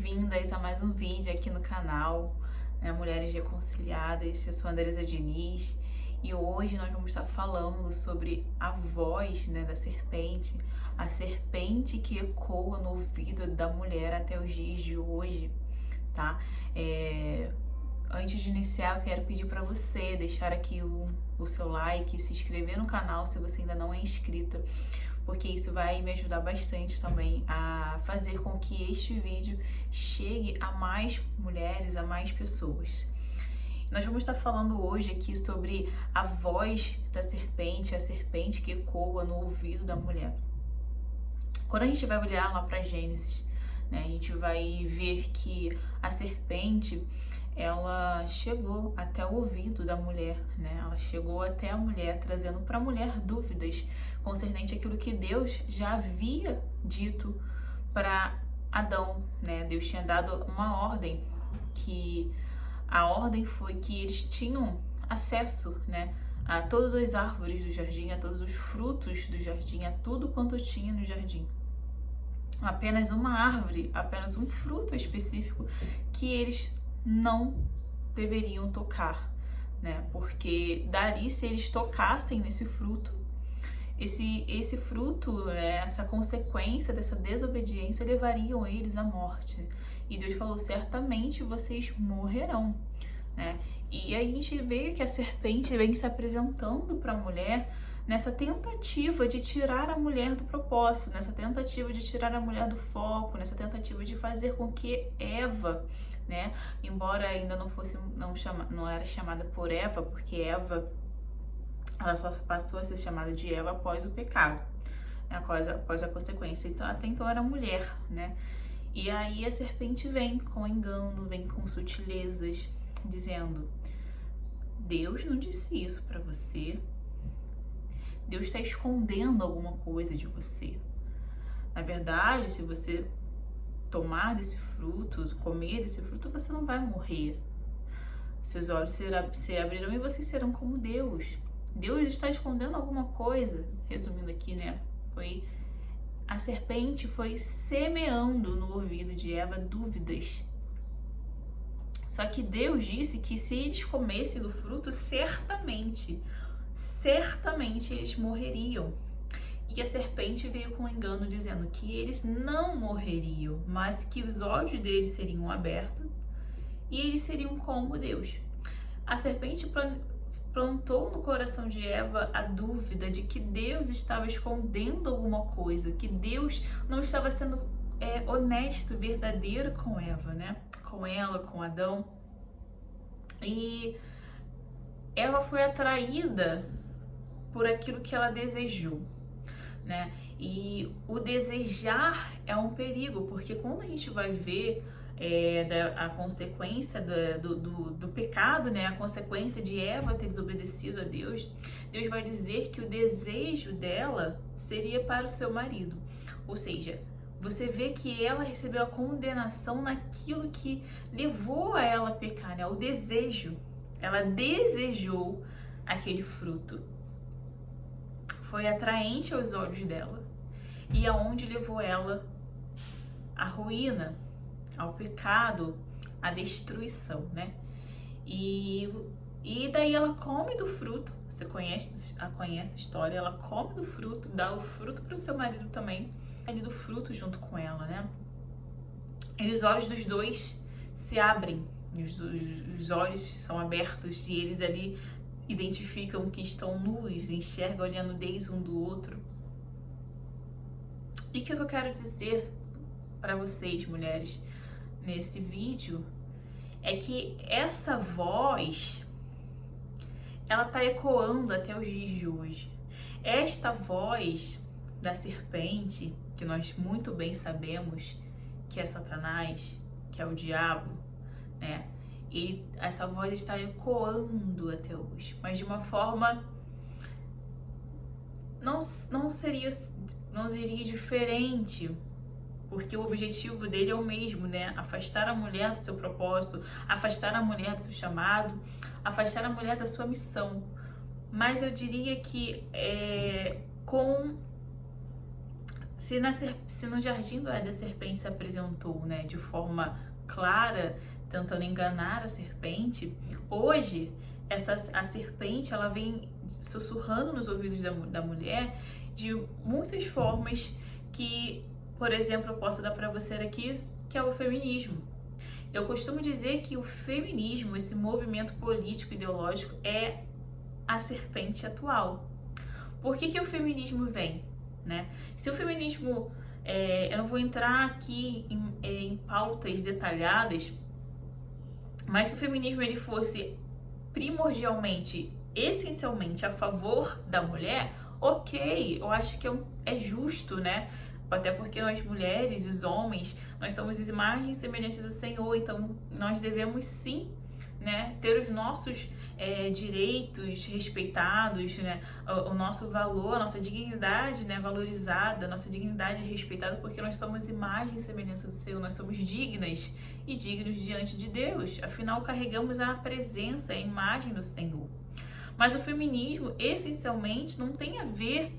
bem-vindas a mais um vídeo aqui no canal, né, Mulheres Reconciliadas. Eu sou a Andresa Diniz e hoje nós vamos estar falando sobre a voz, né, da serpente, a serpente que ecoa no ouvido da mulher até os dias de hoje, tá? Antes de iniciar, eu quero pedir para você deixar aqui o seu like, se inscrever no canal se você ainda não é inscrita, porque isso vai me ajudar bastante também a fazer com que este vídeo chegue a mais mulheres, a mais pessoas. Nós vamos estar falando hoje aqui sobre a voz da serpente, a serpente que ecoa no ouvido da mulher. Quando a gente vai olhar lá para Gênesis, né, a gente vai ver que a serpente, ela chegou até o ouvido da mulher, né? Ela chegou até a mulher, trazendo para a mulher dúvidas concernente àquilo que Deus já havia dito para Adão, né? Deus tinha dado uma ordem, que a ordem foi que eles tinham acesso, né, a todas as árvores do jardim, a todos os frutos do jardim, a tudo quanto tinha no jardim. Apenas uma árvore, apenas um fruto específico que eles não deveriam tocar, né? Porque dali, se eles tocassem nesse fruto, esse fruto, né, essa consequência dessa desobediência levariam eles à morte. E Deus falou: certamente vocês morrerão, né? E aí a gente vê que a serpente vem se apresentando para a mulher nessa tentativa de tirar a mulher do propósito, nessa tentativa de tirar a mulher do foco, nessa tentativa de fazer com que Eva, né, embora ainda não era chamada por Eva, porque Eva, ela só passou a ser chamada de Eva após o pecado, né, após a consequência. Então, até então era mulher, né? E aí a serpente vem com engano, vem com sutilezas, dizendo: Deus não disse isso para você. Deus está escondendo alguma coisa de você. Na verdade, se você tomar desse fruto, comer desse fruto, você não vai morrer. Seus olhos se abrirão e vocês serão como Deus. Deus está escondendo alguma coisa. Resumindo aqui, né? A serpente foi semeando no ouvido de Eva dúvidas. Só que Deus disse que se eles comessem do fruto, certamente eles morreriam. E a serpente veio com um engano dizendo que eles não morreriam, mas que os olhos deles seriam abertos e eles seriam como Deus. A serpente plantou no coração de Eva a dúvida de que Deus estava escondendo alguma coisa, que Deus não estava sendo honesto, verdadeiro com Eva, né? Com ela, com Adão. E Eva foi atraída por aquilo que ela desejou, né? E o desejar é um perigo, porque quando a gente vai ver a consequência do pecado, né? A consequência de Eva ter desobedecido a Deus, Deus vai dizer que o desejo dela seria para o seu marido. Ou seja, você vê que ela recebeu a condenação naquilo que levou a ela a pecar, né? O desejo. Ela desejou aquele fruto. Foi atraente aos olhos dela. E aonde levou ela? À ruína, ao pecado, à destruição, né? E daí ela come do fruto. Você conhece a história. Ela come do fruto, dá o fruto para o seu marido também. Ele do fruto junto com ela, né? E os olhos dos dois se abrem. Os olhos são abertos e eles ali identificam que estão nus, enxergam olhando a nudez um do outro. E o que eu quero dizer para vocês, mulheres, nesse vídeo, é que essa voz, ela está ecoando até os dias de hoje. Esta voz da serpente, que nós muito bem sabemos que é Satanás, que é o diabo, né? E essa voz está ecoando até hoje, mas de uma forma não seria diferente, porque o objetivo dele é o mesmo, né? Afastar a mulher do seu propósito, afastar a mulher do seu chamado, afastar a mulher da sua missão. Mas eu diria que com se no jardim do Éden a serpente se apresentou, né, de forma clara, tentando enganar a serpente, hoje a serpente ela vem sussurrando nos ouvidos da mulher de muitas formas que, por exemplo, eu posso dar para você aqui, que é o feminismo. Eu costumo dizer que o feminismo, esse movimento político ideológico, é a serpente atual. Por que o feminismo vem? Né? Se o feminismo, eu não vou entrar aqui em pautas detalhadas, mas se o feminismo ele fosse primordialmente, essencialmente a favor da mulher, ok, eu acho que é justo, né? Até porque nós mulheres, os homens, nós somos as imagens e semelhanças do Senhor, então nós devemos sim, né, ter os nossos direitos respeitados, né, o nosso valor, a nossa dignidade, né, valorizada, a nossa dignidade respeitada, porque nós somos imagem e semelhança do Senhor, nós somos dignas e dignos diante de Deus, afinal carregamos a presença, a imagem do Senhor. Mas o feminismo, essencialmente, não tem a ver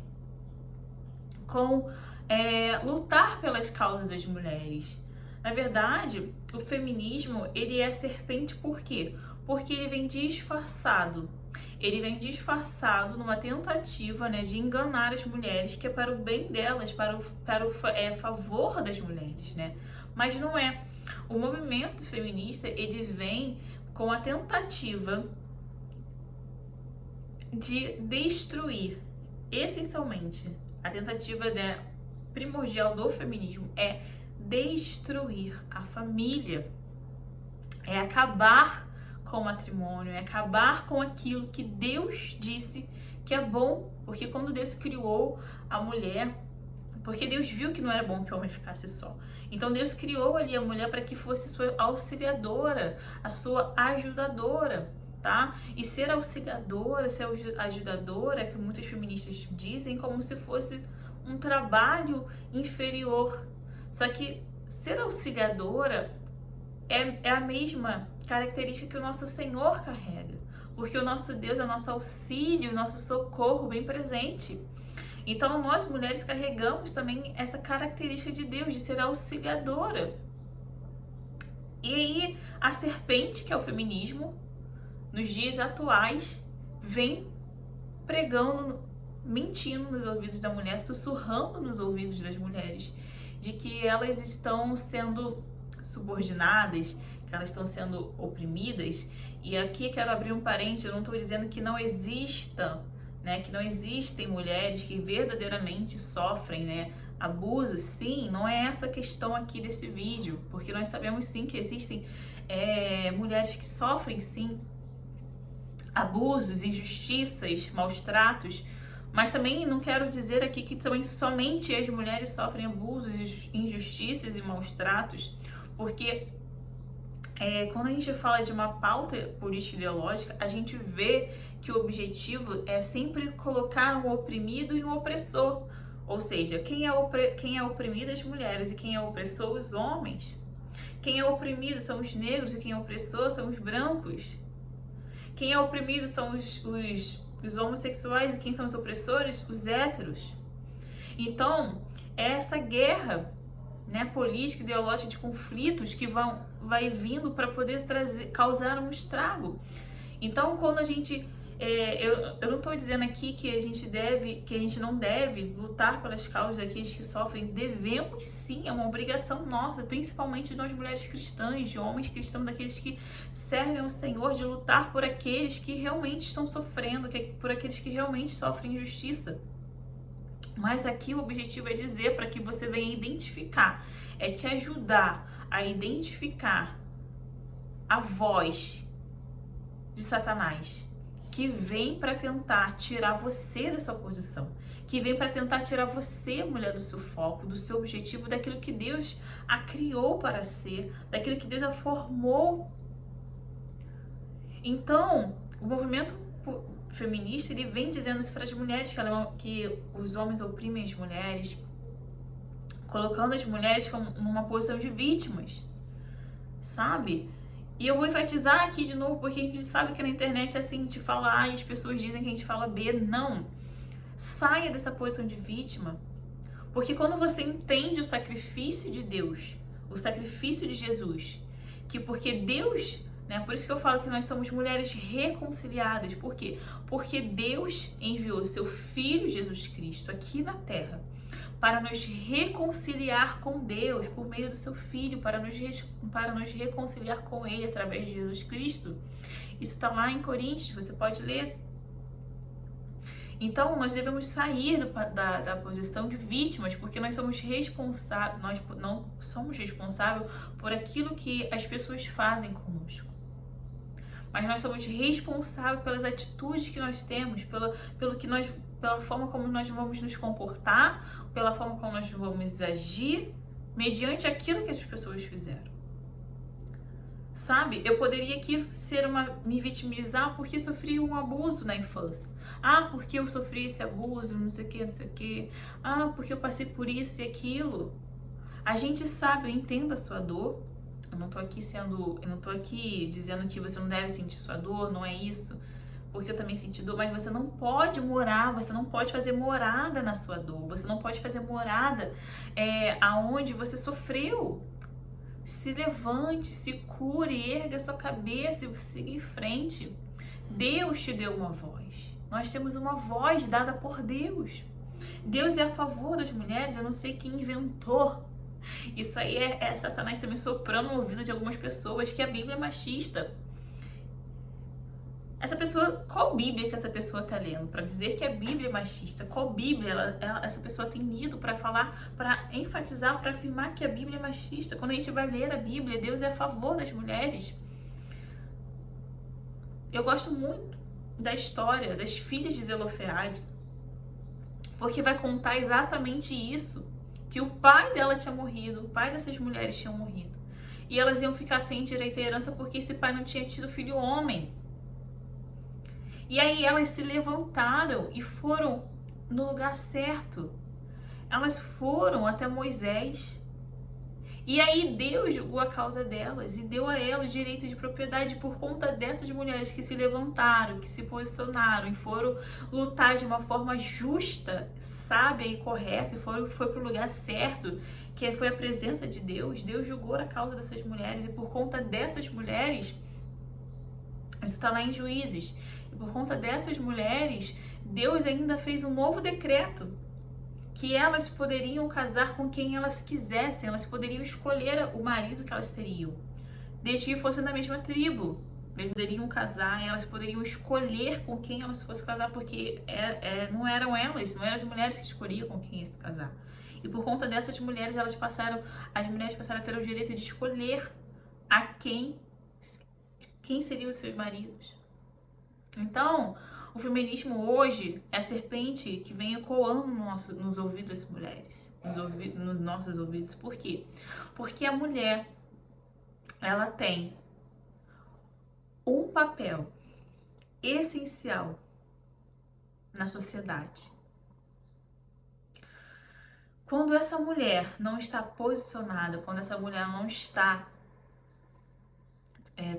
com lutar pelas causas das mulheres. Na verdade, o feminismo, ele é serpente por quê? Porque ele vem disfarçado. Ele vem disfarçado numa tentativa, né, de enganar as mulheres, que é para o bem delas, para o favor das mulheres, né? Mas não é. O movimento feminista, ele vem com a tentativa de destruir, essencialmente, a tentativa primordial do feminismo é destruir a família, é acabar com o matrimônio, é acabar com aquilo que Deus disse que é bom, porque quando Deus criou a mulher, porque Deus viu que não era bom que o homem ficasse só, então Deus criou ali a mulher para que fosse sua auxiliadora, a sua ajudadora, tá? E ser auxiliadora, ser ajudadora, que muitas feministas dizem como se fosse um trabalho inferior. Só que ser auxiliadora é a mesma característica que o nosso Senhor carrega, porque o nosso Deus é o nosso auxílio, o nosso socorro bem presente. Então nós mulheres carregamos também essa característica de Deus, de ser auxiliadora. E aí a serpente, que é o feminismo, nos dias atuais, vem pregando, mentindo nos ouvidos da mulher, sussurrando nos ouvidos das mulheres, de que elas estão sendo subordinadas, que elas estão sendo oprimidas. E aqui quero abrir um parênteses, eu não estou dizendo que não exista, né, que não existem mulheres que verdadeiramente sofrem, né, abusos. Sim, não é essa a questão aqui desse vídeo, porque nós sabemos sim que existem mulheres que sofrem sim abusos, injustiças, maus tratos, mas também não quero dizer aqui que também somente as mulheres sofrem abusos, injustiças e maus tratos, porque quando a gente fala de uma pauta política ideológica, a gente vê que o objetivo é sempre colocar um oprimido e um opressor, ou seja, quem é oprimido as mulheres e quem é opressor os homens. Quem é oprimido são os negros e quem é opressor são os brancos. Quem é oprimido são os homossexuais e quem são os opressores? Os héteros. Então, é essa guerra, né, política, ideológica, de conflitos que vai vindo para poder causar um estrago. Então, quando a gente... eu não estou dizendo aqui que a gente não deve lutar pelas causas daqueles que sofrem. Devemos sim, é uma obrigação nossa, principalmente de nós mulheres cristãs, de homens cristãos, daqueles que servem ao Senhor, de lutar por aqueles que realmente estão sofrendo, por aqueles que realmente sofrem injustiça. Mas aqui o objetivo é dizer para que você venha identificar, é te ajudar a identificar a voz de Satanás, que vem para tentar tirar você da sua posição, que vem para tentar tirar você, mulher, do seu foco, do seu objetivo, daquilo que Deus a criou para ser, daquilo que Deus a formou. Então, o movimento feminista, ele vem dizendo isso para as mulheres, que os homens oprimem as mulheres, colocando as mulheres numa posição de vítimas, sabe? E eu vou enfatizar aqui de novo, porque a gente sabe que na internet é assim, a gente fala A e as pessoas dizem que a gente fala B. Não. Saia dessa posição de vítima, Porque quando você entende o sacrifício de Deus, o sacrifício de Jesus, que porque Deus, né, por isso que eu falo que nós somos mulheres reconciliadas. Por quê? Porque Deus enviou seu Filho Jesus Cristo aqui na Terra para nos reconciliar com Deus por meio do seu Filho, para nos reconciliar com Ele através de Jesus Cristo. Isso está lá em Coríntios, você pode ler. Então, nós devemos sair da posição de vítimas, porque nós somos responsáveis, nós não somos responsáveis por aquilo que as pessoas fazem conosco. Mas nós somos responsáveis pelas atitudes que nós temos, pela forma como nós vamos nos comportar, pela forma como nós vamos agir, mediante aquilo que as pessoas fizeram. Sabe, eu poderia aqui me vitimizar porque sofri um abuso na infância. Ah, porque eu sofri esse abuso, não sei o que, não sei o que. Ah, porque eu passei por isso e aquilo. A gente sabe, eu entendo a sua dor. Eu não tô aqui dizendo que você não deve sentir sua dor, não é isso. Porque eu também senti dor, mas você não pode fazer morada na sua dor. Você não pode fazer morada aonde você sofreu. Se levante, se cure, erga a sua cabeça e siga em frente. Deus te deu uma voz. Nós temos uma voz dada por Deus. Deus é a favor das mulheres. Eu não sei quem inventou. Isso aí é Satanás também soprando no ouvido de algumas pessoas que a Bíblia é machista. Essa pessoa, qual Bíblia que essa pessoa está lendo para dizer que a Bíblia é machista? Qual Bíblia essa pessoa tem lido para falar, para enfatizar, para afirmar que a Bíblia é machista? Quando a gente vai ler a Bíblia, Deus é a favor das mulheres. Eu gosto muito da história das filhas de Zelofeade, porque vai contar exatamente isso, que o pai dela tinha morrido, o pai dessas mulheres tinha morrido, e elas iam ficar sem direito à herança porque esse pai não tinha tido filho homem. E aí elas se levantaram e foram no lugar certo. Elas foram até Moisés. E aí Deus julgou a causa delas e deu a elas o direito de propriedade por conta dessas mulheres que se levantaram, que se posicionaram e foram lutar de uma forma justa, sábia e correta, e foi para o lugar certo, que foi a presença de Deus. Deus julgou a causa dessas mulheres e por conta dessas mulheres, isso está lá em Juízes, e por conta dessas mulheres, Deus ainda fez um novo decreto, que elas poderiam casar com quem elas quisessem, elas poderiam escolher o marido que elas teriam, desde que fossem da mesma tribo. Eles poderiam casar, elas poderiam escolher com quem elas fossem casar, porque não eram as mulheres que escolhiam com quem ia se casar. E por conta dessas mulheres, as mulheres passaram a ter o direito de escolher a quem seriam os seus maridos. Então, o feminismo hoje é a serpente que vem ecoando nos ouvidos das mulheres, nos nossos ouvidos. Por quê? Porque a mulher, ela tem um papel essencial na sociedade. Quando essa mulher não está posicionada, quando essa mulher não está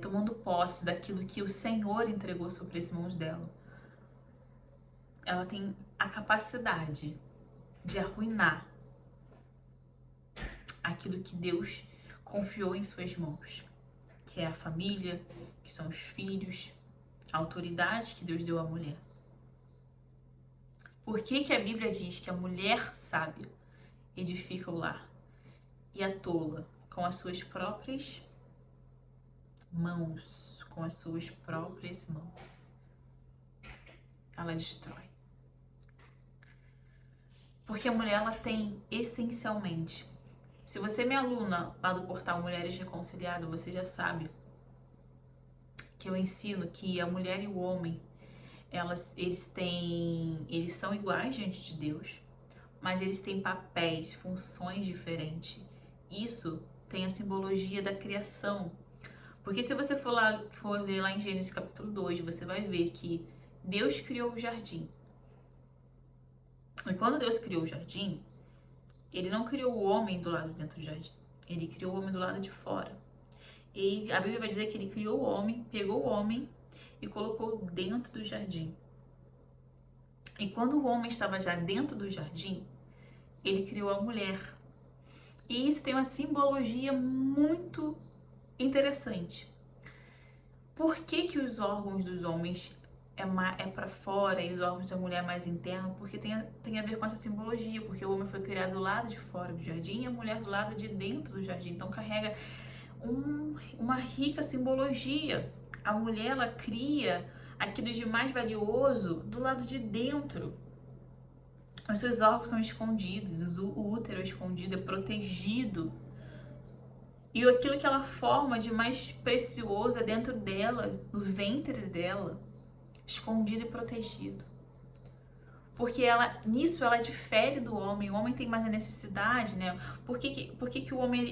tomando posse daquilo que o Senhor entregou sobre as mãos dela, ela tem a capacidade de arruinar aquilo que Deus confiou em suas mãos, que é a família, que são os filhos, a autoridade que Deus deu à mulher. Por que a Bíblia diz que a mulher sábia edifica o lar e a tola com as suas próprias mãos, ela destrói? Porque a mulher, ela tem essencialmente, se você é minha aluna lá do portal Mulheres Reconciliadas, você já sabe que eu ensino que a mulher e o homem, eles são iguais diante de Deus, mas eles têm papéis, funções diferentes. Isso tem a simbologia da criação. Porque se você for ler lá em Gênesis capítulo 2, você vai ver que Deus criou o jardim. E quando Deus criou o jardim, Ele não criou o homem do lado de dentro do jardim. Ele criou o homem do lado de fora. E a Bíblia vai dizer que Ele criou o homem, pegou o homem e colocou dentro do jardim. E quando o homem estava já dentro do jardim, ele criou a mulher. E isso tem uma simbologia muito interessante. Por que que os órgãos dos homens é para fora e os órgãos da mulher é mais interno? Porque tem a ver com essa simbologia, porque o homem foi criado do lado de fora do jardim e a mulher do lado de dentro do jardim. Então carrega uma rica simbologia. A mulher, ela cria aquilo de mais valioso do lado de dentro. Os seus órgãos são escondidos, o útero é escondido, é protegido. E aquilo que ela forma de mais precioso é dentro dela, no ventre dela, escondido e protegido. Porque nisso ela difere do homem. O homem tem mais a necessidade, né? Por que o homem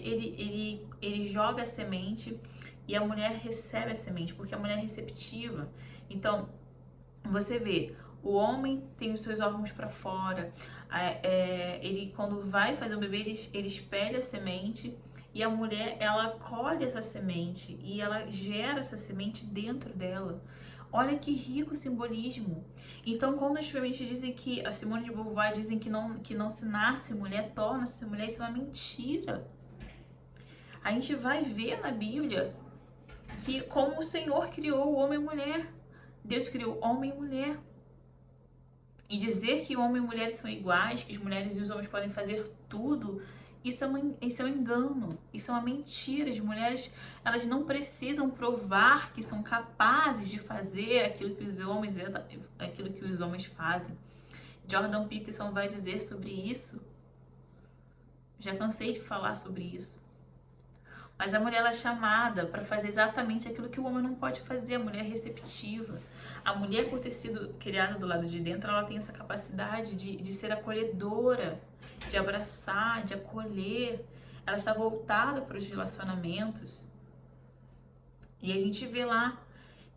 ele joga a semente e a mulher recebe a semente? Porque a mulher é receptiva. Então, você vê, o homem tem os seus órgãos para fora. Ele, quando vai fazer o bebê, ele espelha a semente. E a mulher, ela colhe essa semente e ela gera essa semente dentro dela. Olha que rico simbolismo. Então, quando os feministas dizem que, a Simone de Beauvoir dizem que não se nasce mulher, torna-se mulher, isso é uma mentira. A gente vai ver na Bíblia que como o Senhor criou o homem e a mulher. Deus criou homem e mulher. E dizer que homem e mulher são iguais, que as mulheres e os homens podem fazer tudo, isso é um engano, isso é uma mentira. As mulheres, elas não precisam provar que são capazes de fazer aquilo que os homens fazem. Jordan Peterson vai dizer sobre isso. Já cansei de falar sobre isso. Mas a mulher, ela é chamada para fazer exatamente aquilo que o homem não pode fazer. A mulher é receptiva. A mulher, por ter sido criada do lado de dentro, ela tem essa capacidade de ser acolhedora, de abraçar, de acolher. Ela está voltada para os relacionamentos. E a gente vê lá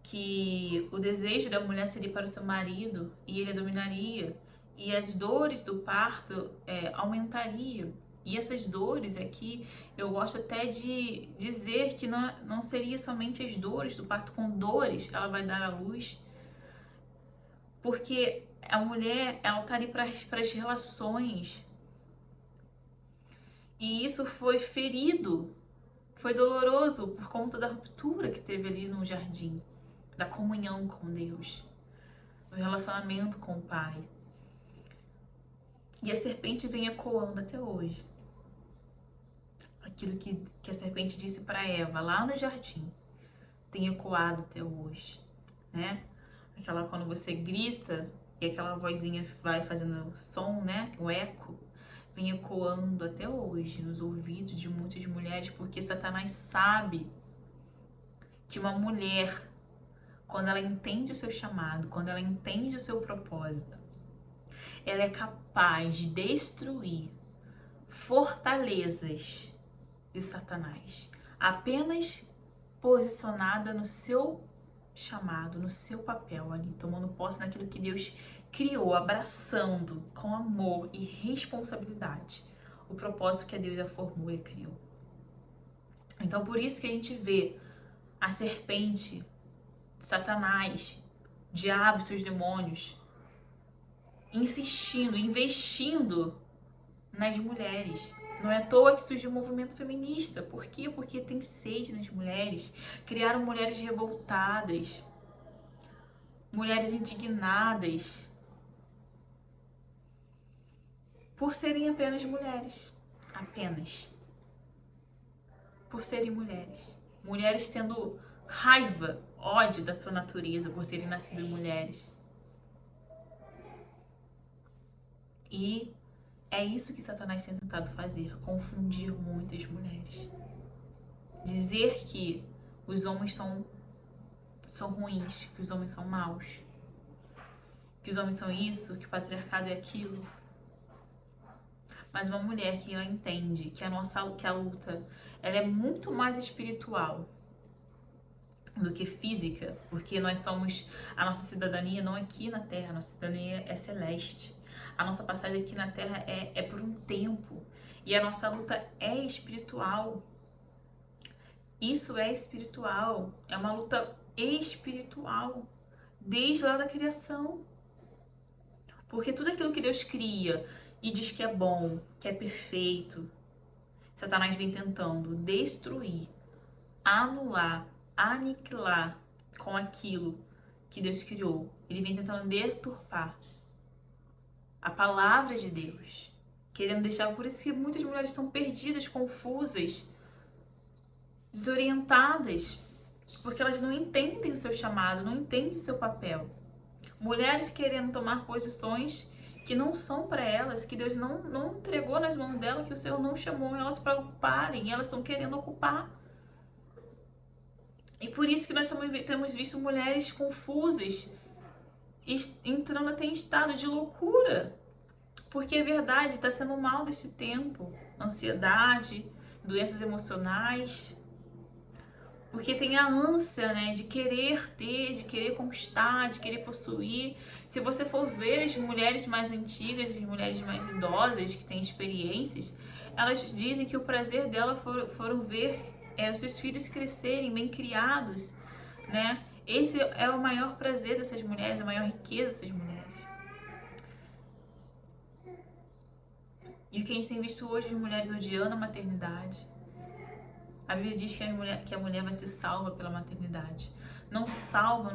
que o desejo da mulher seria para o seu marido e ele a dominaria. E as dores do parto aumentariam. E essas dores aqui, eu gosto até de dizer que não seria somente as dores do parto. Com dores ela vai dar à luz. Porque a mulher, ela está ali para as relações. E isso foi ferido, foi doloroso por conta da ruptura que teve ali no jardim, da comunhão com Deus, do relacionamento com o Pai. E a serpente vem ecoando até hoje. Aquilo que a serpente disse para Eva lá no jardim tem ecoado até hoje, né? Aquela, quando você grita e aquela vozinha vai fazendo som, né? O eco vem ecoando até hoje nos ouvidos de muitas mulheres, porque Satanás sabe que uma mulher, quando ela entende o seu chamado, quando ela entende o seu propósito, ela é capaz de destruir fortalezas de Satanás, apenas posicionada no seu chamado, no seu papel ali, tomando posse naquilo que Deus criou, abraçando com amor e responsabilidade o propósito que a Deus a formou e criou. Então, por isso que a gente vê a serpente, Satanás, diabo, seus demônios, insistindo, investindo nas mulheres. Não é à toa que surgiu o movimento feminista. Por quê? Porque tem sede nas mulheres. Criaram mulheres revoltadas, mulheres indignadas, por serem apenas mulheres. Apenas. Por serem mulheres. Mulheres tendo raiva, ódio da sua natureza por terem nascido mulheres. E é isso que Satanás tem tentado fazer, confundir muitas mulheres. Dizer que os homens são ruins, que os homens são maus, que os homens são isso, que o patriarcado é aquilo. Mas uma mulher que ela entende que a luta ela é muito mais espiritual do que física, porque a nossa cidadania não é aqui na Terra, a nossa cidadania é celeste. A nossa passagem aqui na Terra é por um tempo. E a nossa luta é espiritual. Isso é espiritual. É uma luta espiritual. Desde lá da criação. Porque tudo aquilo que Deus cria e diz que é bom, que é perfeito, Satanás vem tentando destruir, anular, aniquilar com aquilo que Deus criou. Ele vem tentando deturpar a palavra de Deus, querendo deixar. Por isso que muitas mulheres são perdidas, confusas, desorientadas, porque elas não entendem o seu chamado, não entendem o seu papel. Mulheres querendo tomar posições que não são para elas, que Deus não entregou nas mãos dela, que o Senhor não chamou elas para ocuparem, e elas estão querendo ocupar. E por isso que nós temos visto mulheres confusas, entrando até em estado de loucura. Porque é verdade, está sendo mal desse tempo. Ansiedade, doenças emocionais. Porque tem a ânsia, né, de querer ter, de querer conquistar, de querer possuir. Se você for ver as mulheres mais antigas, as mulheres mais idosas, que têm experiências, elas dizem que o prazer dela foram ver os seus filhos crescerem bem criados, né? Esse é o maior prazer dessas mulheres, a maior riqueza dessas mulheres. E o que a gente tem visto hoje, as mulheres odiando a maternidade. A Bíblia diz que a mulher vai ser salva pela maternidade. Não salva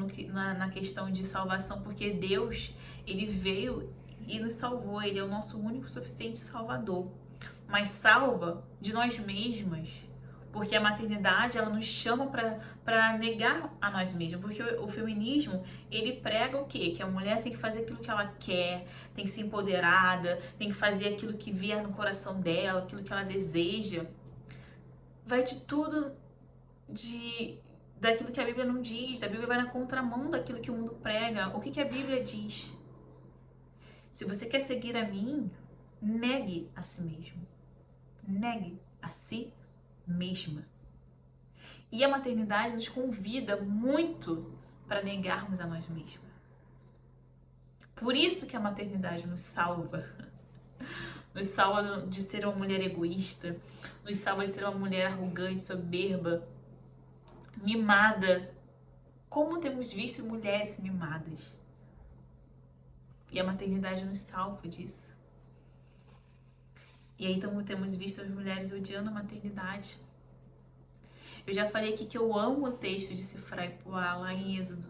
na questão de salvação, porque Deus, Ele veio e nos salvou. Ele é o nosso único suficiente salvador. Mas salva de nós mesmas, porque a maternidade, ela nos chama para negar a nós mesmos. Porque o feminismo, ele prega o quê? Que a mulher tem que fazer aquilo que ela quer, tem que ser empoderada, tem que fazer aquilo que vier no coração dela, aquilo que ela deseja. Vai de tudo daquilo que a Bíblia não diz. A Bíblia vai na contramão daquilo que o mundo prega. O que a Bíblia diz? Se você quer seguir a mim, negue a si mesmo. Negue a si mesma. E a maternidade nos convida muito para negarmos a nós mesmos. Por isso que a maternidade nos salva. Nos salva de ser uma mulher egoísta, nos salva de ser uma mulher arrogante, soberba, mimada. Como temos visto mulheres mimadas. E a maternidade nos salva disso. E aí então temos visto as mulheres odiando a maternidade. Eu já falei aqui que eu amo o texto de Sifra e Puá, lá em Êxodo.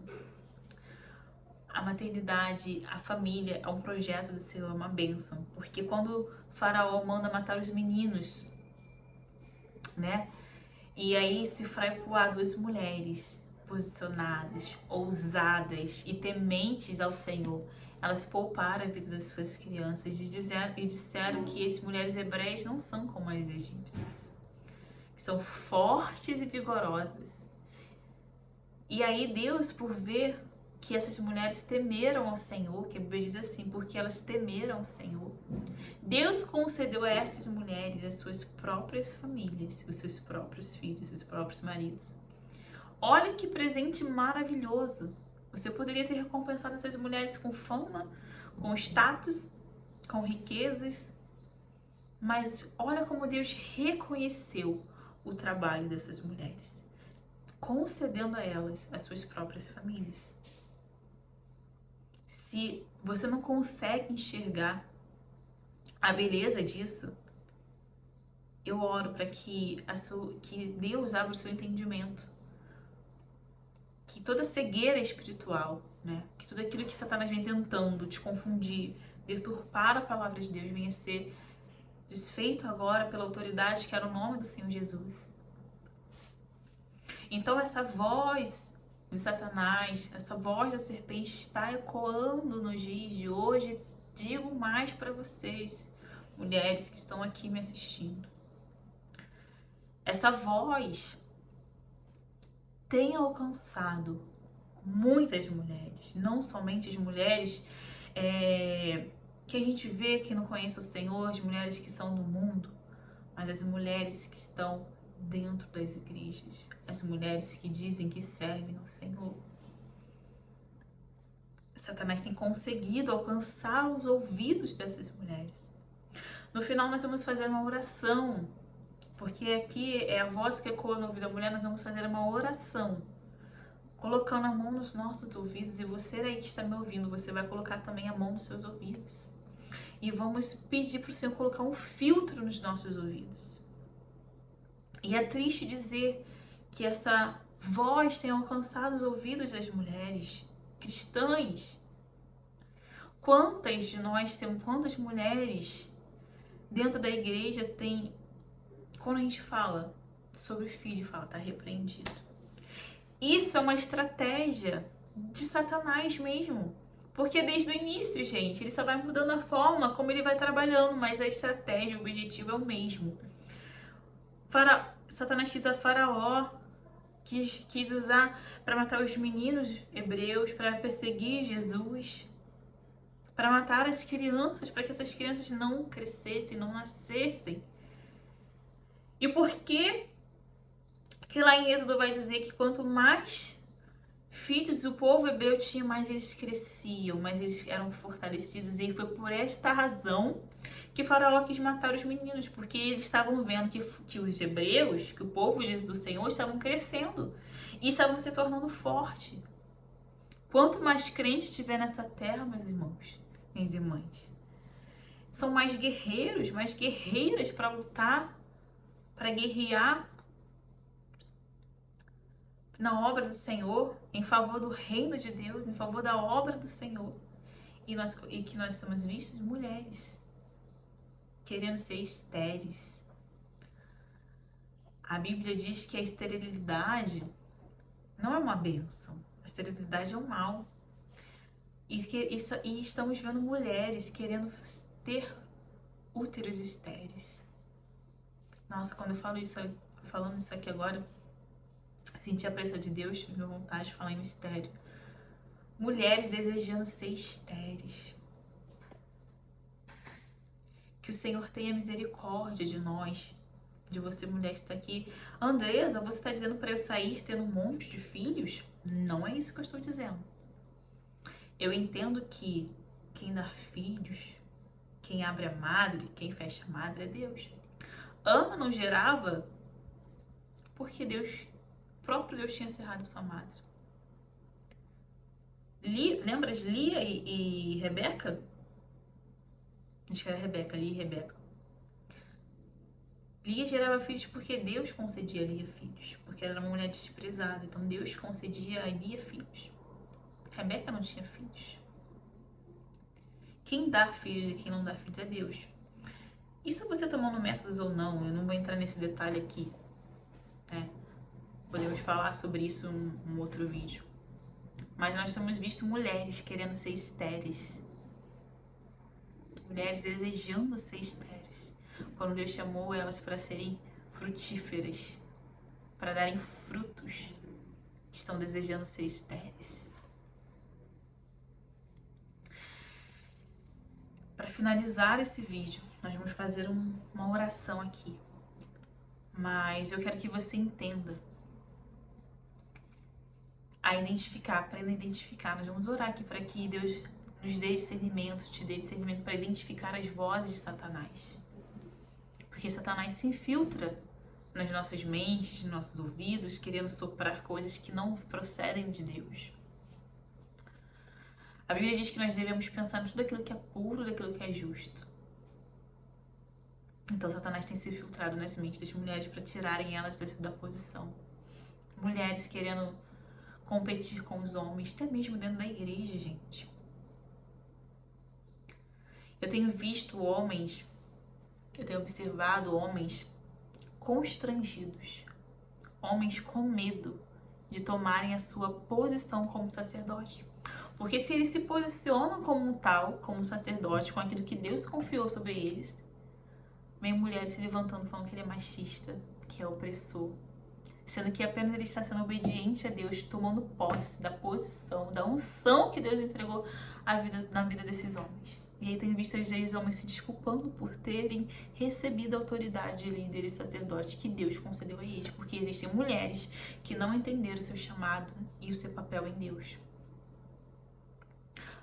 A maternidade, a família é um projeto do Senhor, é uma bênção. Porque quando Faraó manda matar os meninos, né? E aí Sifra e Puá, duas mulheres posicionadas, ousadas e tementes ao Senhor, elas pouparam a vida dessas crianças e disseram que as mulheres hebreias não são como as egípcias, que são fortes e vigorosas. E aí Deus, por ver que essas mulheres temeram ao Senhor, que a Bíblia diz assim, porque elas temeram ao Senhor, Deus concedeu a essas mulheres as suas próprias famílias, os seus próprios filhos, os seus próprios maridos. Olha que presente maravilhoso! Você poderia ter recompensado essas mulheres com fama, com status, com riquezas, mas olha como Deus reconheceu o trabalho dessas mulheres, concedendo a elas as suas próprias famílias. Se você não consegue enxergar a beleza disso, eu oro para que Deus abra o seu entendimento. Que toda cegueira espiritual, né? Que tudo aquilo que Satanás vem tentando te confundir, deturpar a palavra de Deus, venha ser desfeito agora pela autoridade que era o nome do Senhor Jesus. Então essa voz de Satanás, essa voz da serpente está ecoando nos dias de hoje. Digo mais para vocês, mulheres que estão aqui me assistindo. Essa voz tem alcançado muitas mulheres, não somente as mulheres que a gente vê que não conhecem o Senhor, as mulheres que são do mundo, mas as mulheres que estão dentro das igrejas, as mulheres que dizem que servem ao Senhor. Satanás tem conseguido alcançar os ouvidos dessas mulheres. No final nós vamos fazer uma oração, porque aqui é a voz que ecoa no ouvido da mulher. Nós vamos fazer uma oração, colocando a mão nos nossos ouvidos, e você aí que está me ouvindo, você vai colocar também a mão nos seus ouvidos. e vamos pedir para o Senhor colocar um filtro nos nossos ouvidos. E é triste dizer que essa voz tem alcançado os ouvidos das mulheres cristãs. Quantas de nós temos, quantas mulheres dentro da igreja tem, quando a gente fala sobre filho, fala, tá repreendido. Isso é uma estratégia de Satanás mesmo. Porque desde o início, gente, ele só vai mudando a forma como ele vai trabalhando, mas a estratégia, o objetivo é o mesmo. Satanás quis a Faraó, quis usar para matar os meninos hebreus, para perseguir Jesus, para matar as crianças, para que essas crianças não crescessem, não nascessem. E por que lá em Êxodo vai dizer que quanto mais filhos o povo hebreu tinha, mais eles cresciam, mais eles eram fortalecidos. E foi por esta razão que Faraó quis matar os meninos, porque eles estavam vendo que os hebreus, que o povo do Senhor estavam crescendo e estavam se tornando fortes. Quanto mais crente tiver nessa terra, meus irmãos, minhas irmãs, são mais guerreiros, mais guerreiras para lutar, para guerrear na obra do Senhor, em favor do reino de Deus, em favor da obra do Senhor. E que nós estamos vistos mulheres querendo ser estéreis. A Bíblia diz que a esterilidade não é uma bênção. A esterilidade é um mal. E estamos vendo mulheres querendo ter úteros estéreis. Nossa, quando eu falo isso, falando isso aqui agora, senti a presença de Deus, tive vontade de falar em mistério. Mulheres desejando ser estéreis. Que o Senhor tenha misericórdia de nós, de você, mulher que está aqui. Andresa, você está dizendo para eu sair tendo um monte de filhos? Não é isso que eu estou dizendo. Eu entendo que quem dá filhos, quem abre a madre, quem fecha a madre é Deus. Ana não gerava porque o próprio Deus tinha cerrado sua madre. Lembra de Lia e Rebeca? Acho que era Rebeca, Lia e Rebeca. Lia gerava filhos porque Deus concedia a Lia filhos, porque ela era uma mulher desprezada, então Deus concedia a Lia filhos. Rebeca não tinha filhos. Quem dá filhos e quem não dá filhos é Deus. Isso você tomando métodos ou não, eu não vou entrar nesse detalhe aqui, né? Podemos falar sobre isso em um outro vídeo. Mas nós temos visto mulheres querendo ser estéreis. Mulheres desejando ser estéreis. Quando Deus chamou elas para serem frutíferas, para darem frutos, estão desejando ser estéreis. Para finalizar esse vídeo, nós vamos fazer uma oração aqui. Mas eu quero que você entenda a identificar, aprenda a identificar. Nós vamos orar aqui para que Deus nos dê discernimento, te dê discernimento para identificar as vozes de Satanás. Porque Satanás se infiltra nas nossas mentes, nos nossos ouvidos, querendo soprar coisas que não procedem de Deus. A Bíblia diz que nós devemos pensar em tudo aquilo que é puro, daquilo que é justo. Então Satanás tem se infiltrado nas mentes das mulheres para tirarem elas da posição. Mulheres querendo competir com os homens, até mesmo dentro da igreja, gente. Eu tenho visto homens, eu tenho observado homens constrangidos, homens com medo de tomarem a sua posição como sacerdote. Porque se eles se posicionam como tal, como sacerdote, com aquilo que Deus confiou sobre eles, vem mulheres se levantando falando que ele é machista, que é opressor, sendo que apenas ele está sendo obediente a Deus, tomando posse da posição, da unção que Deus entregou na vida desses homens. E aí tenho visto os homens se desculpando por terem recebido a autoridade de líder e sacerdote que Deus concedeu a eles, porque existem mulheres que não entenderam o seu chamado e o seu papel em Deus.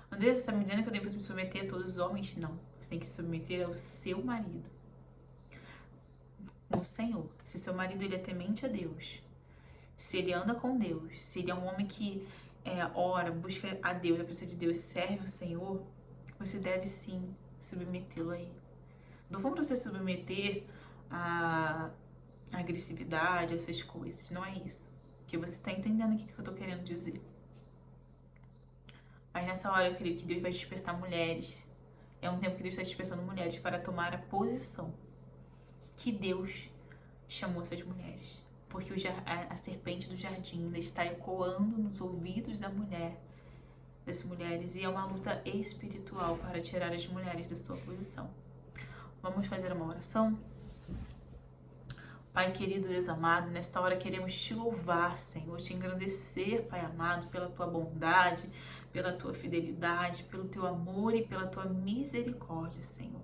Andressa, você está me dizendo que eu devo me submeter a todos os homens? Não, você tem que se submeter ao seu marido, no Senhor. Se seu marido ele é temente a Deus, se ele anda com Deus, se ele é um homem que ora, busca a Deus, a presença de Deus, serve o Senhor, você deve sim submetê-lo aí. Não vamos você submeter a agressividade, essas coisas. Não é isso. Que você tá entendendo o que eu tô querendo dizer. Mas nessa hora eu creio que Deus vai despertar mulheres. É um tempo que Deus está despertando mulheres para tomar a posição que Deus chamou essas mulheres. Porque a serpente do jardim ainda está ecoando nos ouvidos das mulheres, e é uma luta espiritual para tirar as mulheres da sua posição. Vamos fazer uma oração? Pai querido, Deus amado, nesta hora queremos te louvar, Senhor, te engrandecer, Pai amado, pela tua bondade, pela tua fidelidade, pelo teu amor e pela tua misericórdia, Senhor.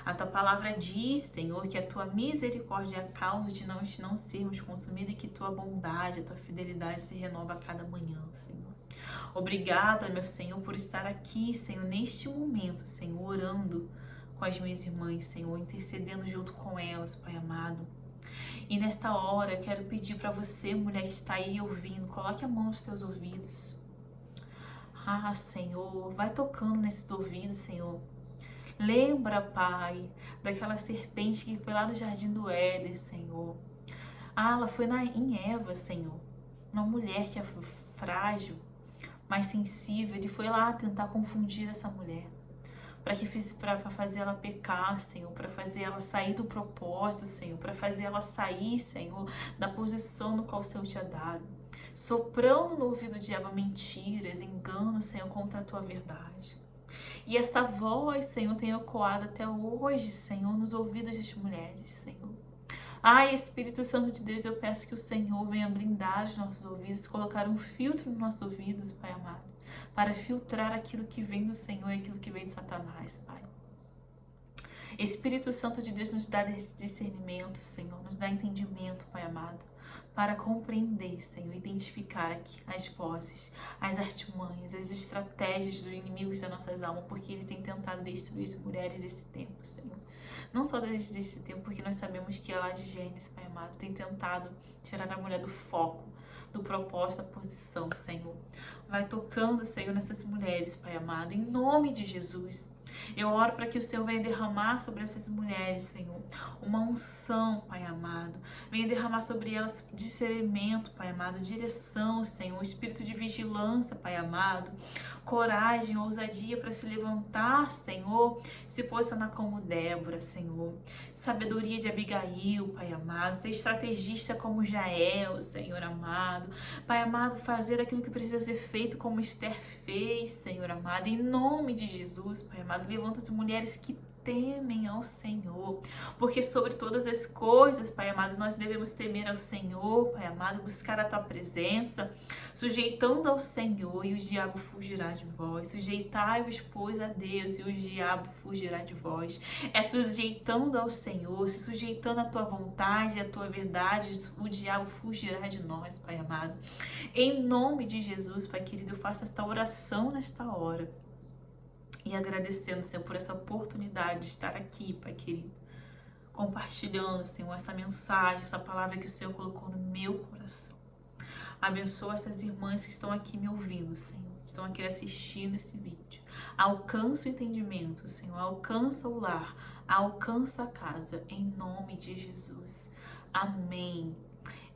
A tua palavra diz, Senhor, que a tua misericórdia é a causa de nós não sermos consumidos e que tua bondade, a tua fidelidade se renova a cada manhã, Senhor. Obrigada, meu Senhor, por estar aqui, Senhor, neste momento, Senhor, orando com as minhas irmãs, Senhor, intercedendo junto com elas, Pai amado. E nesta hora eu quero pedir para você, mulher que está aí ouvindo, coloque a mão nos teus ouvidos. Ah, Senhor, vai tocando nesses ouvidos, Senhor. Lembra, Pai, daquela serpente que foi lá no jardim do Éden, Senhor. Ah, ela foi em Eva, Senhor. Uma mulher que é frágil, mais sensível. Ele foi lá tentar confundir essa mulher. Para fazer ela pecar, Senhor, para fazer ela sair do propósito, Senhor, para fazer ela sair, Senhor, da posição no qual o Senhor tinha dado, soprando no ouvido de Eva mentiras, enganos, Senhor, contra a tua verdade. E esta voz, Senhor, tem ecoado até hoje, Senhor, nos ouvidos das mulheres, Senhor. Ai, Espírito Santo de Deus, eu peço que o Senhor venha blindar os nossos ouvidos, colocar um filtro nos nossos ouvidos, Pai amado, para filtrar aquilo que vem do Senhor e aquilo que vem de Satanás, Pai. Espírito Santo de Deus, nos dá discernimento, Senhor, nos dá entendimento, Pai amado, para compreender, Senhor, identificar aqui as vozes, as artimanhas, as estratégias dos inimigos das nossas almas, porque ele tem tentado destruir as mulheres desse tempo, Senhor. Não só desse tempo, porque nós sabemos que é lá de Gênesis, Pai amado, tem tentado tirar a mulher do foco, do propósito, da posição, Senhor. Vai tocando, Senhor, nessas mulheres, Pai amado, em nome de Jesus. Eu oro para que o Senhor venha derramar sobre essas mulheres, Senhor, uma unção, Pai amado. Venha derramar sobre elas discernimento, Pai amado, direção, Senhor, espírito de vigilância, Pai amado, coragem, ousadia para se levantar, Senhor, se posicionar como Débora, Senhor. Sabedoria de Abigail, Pai amado, ser estrategista como Jael, Senhor amado. Pai amado, fazer aquilo que precisa ser feito como Esther fez, Senhor amado, em nome de Jesus, Pai amado. Levanta as mulheres que temem ao Senhor, porque sobre todas as coisas, Pai amado, nós devemos temer ao Senhor, Pai amado, buscar a Tua presença, sujeitando ao Senhor, e o diabo fugirá de vós. Sujeitai-vos, pois, a Deus, e o diabo fugirá de vós. É sujeitando ao Senhor, se sujeitando à Tua vontade, à Tua verdade, o diabo fugirá de nós, Pai amado. Em nome de Jesus, Pai querido, eu faço esta oração nesta hora, e agradecendo, Senhor, por essa oportunidade de estar aqui, Pai querido, compartilhando, Senhor, essa mensagem, essa palavra que o Senhor colocou no meu coração. Abençoa essas irmãs que estão aqui me ouvindo, Senhor, estão aqui assistindo esse vídeo. Alcança o entendimento, Senhor, alcança o lar, alcança a casa, em nome de Jesus. Amém.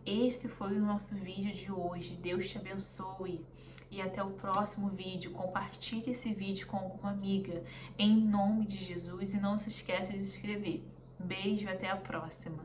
Esse foi o nosso vídeo de hoje. Deus te abençoe. E até o próximo vídeo. Compartilhe esse vídeo com alguma amiga, em nome de Jesus. E não se esqueça de se inscrever. Beijo e até a próxima.